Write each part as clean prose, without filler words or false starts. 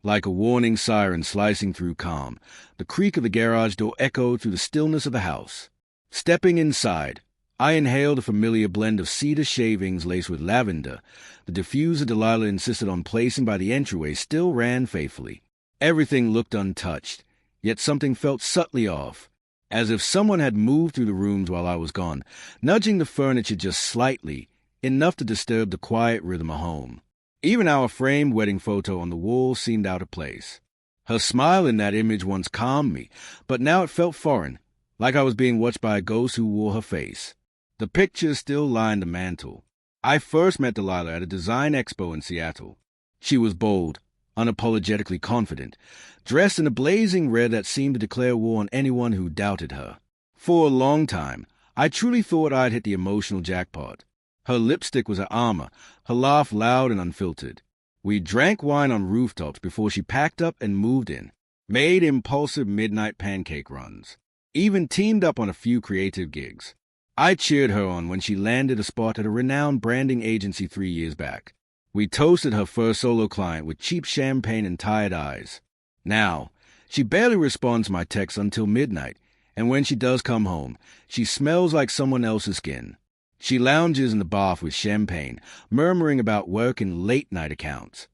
Like a warning siren slicing through calm, the creak of the garage door echoed through the stillness of the house. Stepping inside, I inhaled a familiar blend of cedar shavings laced with lavender. The diffuser Delilah insisted on placing by the entryway still ran faithfully. Everything looked untouched, yet something felt subtly off, as if someone had moved through the rooms while I was gone, nudging the furniture just slightly, enough to disturb the quiet rhythm of home. Even our framed wedding photo on the wall seemed out of place. Her smile in that image once calmed me, but now it felt foreign, like I was being watched by a ghost who wore her face. The picture still lined the mantel. I first met Delilah at a design expo in Seattle. She was bold, unapologetically confident, dressed in a blazing red that seemed to declare war on anyone who doubted her. For a long time, I truly thought I'd hit the emotional jackpot. Her lipstick was her armor, her laugh loud and unfiltered. We drank wine on rooftops before she packed up and moved in, made impulsive midnight pancake runs, even teamed up on a few creative gigs. I cheered her on when she landed a spot at a renowned branding agency 3 years back. We toasted her first solo client with cheap champagne and tired eyes. Now, she barely responds to my texts until midnight, and when she does come home, she smells like someone else's skin. She lounges in the bath with champagne, murmuring about work and late-night accounts.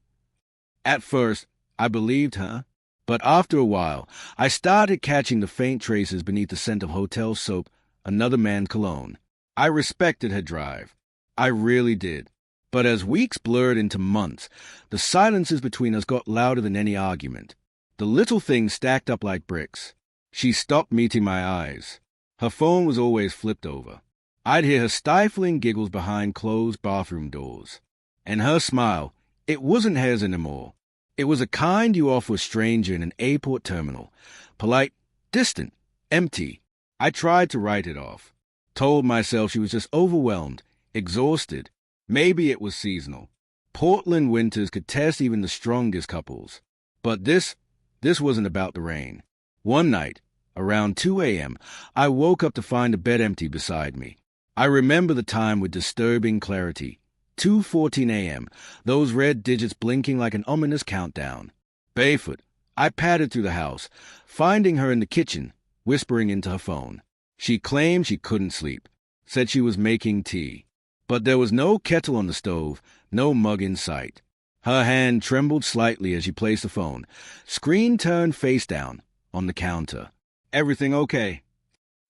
At first, I believed her, but after a while, I started catching the faint traces beneath the scent of hotel soap, another man's cologne. I respected her drive. I really did. But as weeks blurred into months, the silences between us got louder than any argument. The little things stacked up like bricks. She stopped meeting my eyes. Her phone was always flipped over. I'd hear her stifling giggles behind closed bathroom doors. And her smile, it wasn't hers anymore. It was a kind you offer a stranger in an airport terminal. Polite, distant, empty. I tried to write it off. Told myself she was just overwhelmed, exhausted. Maybe it was seasonal. Portland winters could test even the strongest couples. But this wasn't about the rain. One night, around 2 a.m., I woke up to find the bed empty beside me. I remember the time with disturbing clarity. 2:14 a.m., those red digits blinking like an ominous countdown. Barefoot, I padded through the house, finding her in the kitchen, whispering into her phone. She claimed she couldn't sleep, said she was making tea. But there was no kettle on the stove, no mug in sight. Her hand trembled slightly as she placed the phone. Screen turned face down, on the counter. "Everything okay?"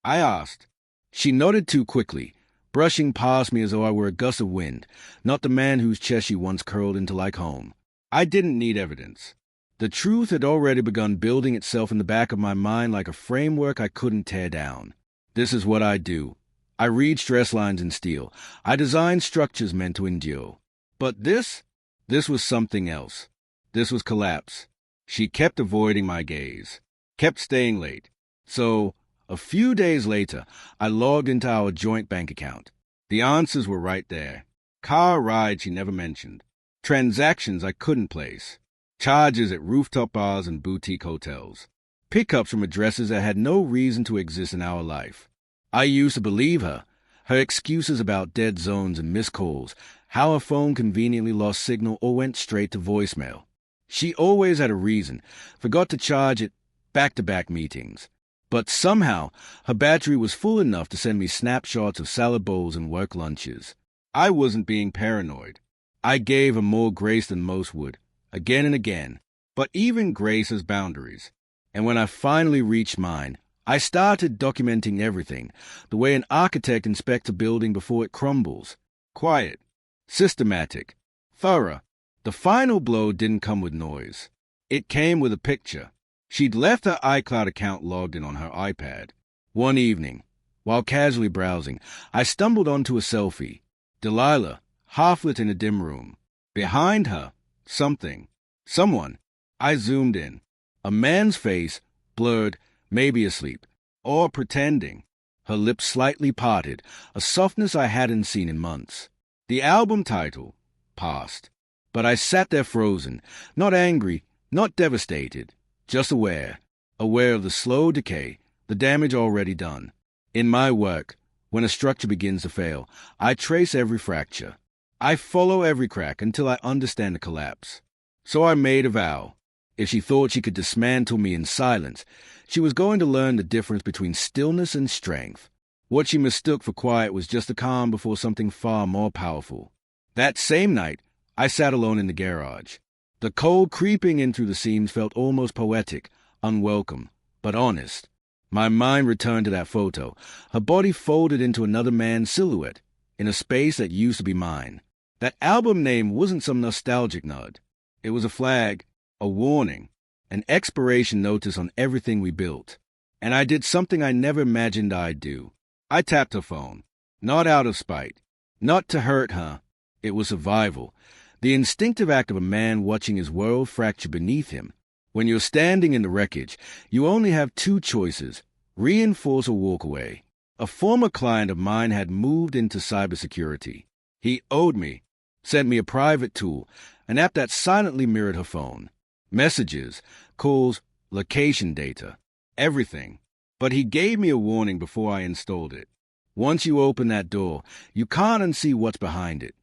I asked. She nodded too quickly, brushing past me as though I were a gust of wind, not the man whose chest she once curled into like home. I didn't need evidence. The truth had already begun building itself in the back of my mind like a framework I couldn't tear down. This is what I do. I read stress lines in steel. I design structures meant to endure. But this was something else. This was collapse. She kept avoiding my gaze, kept staying late. So, a few days later, I logged into our joint bank account. The answers were right there. Car rides she never mentioned. Transactions I couldn't place. Charges at rooftop bars and boutique hotels. Pickups from addresses that had no reason to exist in our life. I used to believe her. Her excuses about dead zones and missed calls, how her phone conveniently lost signal or went straight to voicemail. She always had a reason, forgot to charge it, back-to-back meetings. But somehow, her battery was full enough to send me snapshots of salad bowls and work lunches. I wasn't being paranoid. I gave her more grace than most would, again and again. But even grace has boundaries. And when I finally reached mine, I started documenting everything, the way an architect inspects a building before it crumbles. Quiet, systematic, thorough. The final blow didn't come with noise. It came with a picture. She'd left her iCloud account logged in on her iPad. One evening, while casually browsing, I stumbled onto a selfie. Delilah, half-lit in a dim room. Behind her, someone. I zoomed in. A man's face, blurred, maybe asleep, or pretending. Her lips slightly parted, a softness I hadn't seen in months. The album title, Past. But I sat there frozen, not angry, not devastated. Just aware of the slow decay, the damage already done. In my work, when a structure begins to fail, I trace every fracture. I follow every crack until I understand the collapse. So I made a vow. If she thought she could dismantle me in silence, she was going to learn the difference between stillness and strength. What she mistook for quiet was just a calm before something far more powerful. That same night, I sat alone in the garage. The cold creeping in through the seams felt almost poetic, unwelcome, but honest. My mind returned to that photo, her body folded into another man's silhouette, in a space that used to be mine. That album name wasn't some nostalgic nod. It was a flag, a warning, an expiration notice on everything we built. And I did something I never imagined I'd do. I tapped her phone, not out of spite, not to hurt her. It was survival, the instinctive act of a man watching his world fracture beneath him. When you're standing in the wreckage, you only have two choices: reinforce or walk away. A former client of mine had moved into cybersecurity. He owed me, sent me a private tool, an app that silently mirrored her phone. Messages, calls, location data, everything. But he gave me a warning before I installed it. Once you open that door, you can't unsee what's behind it.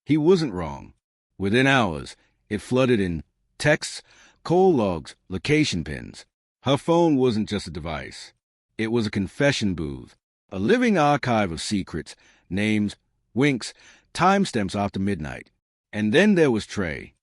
He wasn't wrong. Within hours, it flooded in texts, call logs, location pins. Her phone wasn't just a device. It was a confession booth, a living archive of secrets, names, winks, timestamps after midnight. And then there was Trey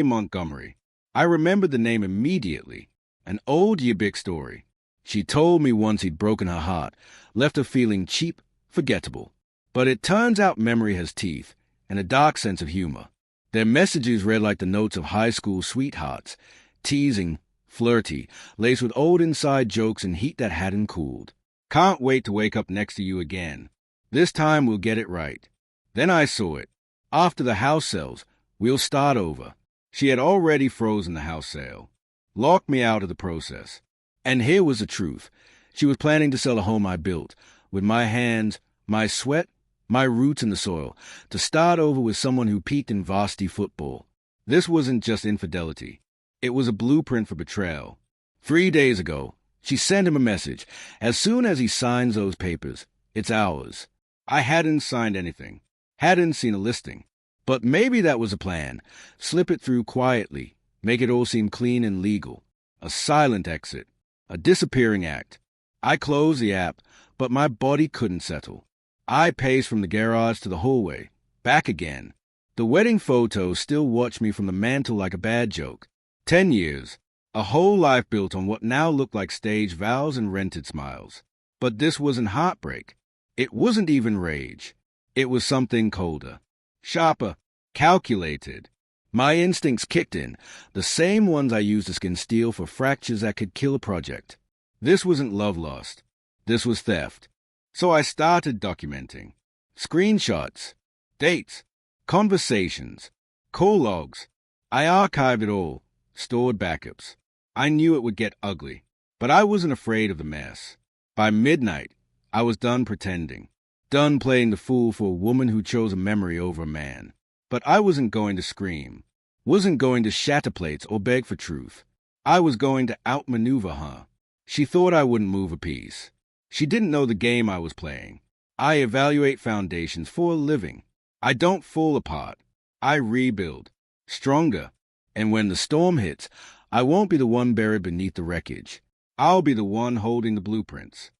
Montgomery. I remembered the name immediately. An old Yibik story. She told me once he'd broken her heart, left her feeling cheap, forgettable. But it turns out memory has teeth and a dark sense of humor. Their messages read like the notes of high school sweethearts, teasing, flirty, laced with old inside jokes and heat that hadn't cooled. Can't wait to wake up next to you again. This time we'll get it right. Then I saw it. After the house sells, we'll start over. She had already frozen the house sale, locked me out of the process. And here was the truth. She was planning to sell a home I built, with my hands, my sweat, my roots in the soil, to start over with someone who peaked in varsity football. This wasn't just infidelity. It was a blueprint for betrayal. 3 days ago, she sent him a message. As soon as he signs those papers, it's ours. I hadn't signed anything, hadn't seen a listing. But maybe that was a plan. Slip it through quietly, make it all seem clean and legal. A silent exit, a disappearing act. I closed the app, but my body couldn't settle. I paced from the garage to the hallway, back again. The wedding photos still watched me from the mantel like a bad joke. 10 years, a whole life built on what now looked like staged vows and rented smiles. But this wasn't heartbreak. It wasn't even rage. It was something colder, sharper, calculated. My instincts kicked in, the same ones I used to skin steel for fractures that could kill a project. This wasn't love lost. This was theft. So I started documenting. Screenshots, dates, conversations, call logs. I archived it all, stored backups. I knew it would get ugly, but I wasn't afraid of the mess. By midnight, I was done pretending, done playing the fool for a woman who chose a memory over a man. But I wasn't going to scream, wasn't going to shatter plates or beg for truth. I was going to outmaneuver her. She thought I wouldn't move a piece. She didn't know the game I was playing. I evaluate foundations for a living. I don't fall apart. I rebuild, stronger. And when the storm hits, I won't be the one buried beneath the wreckage. I'll be the one holding the blueprints.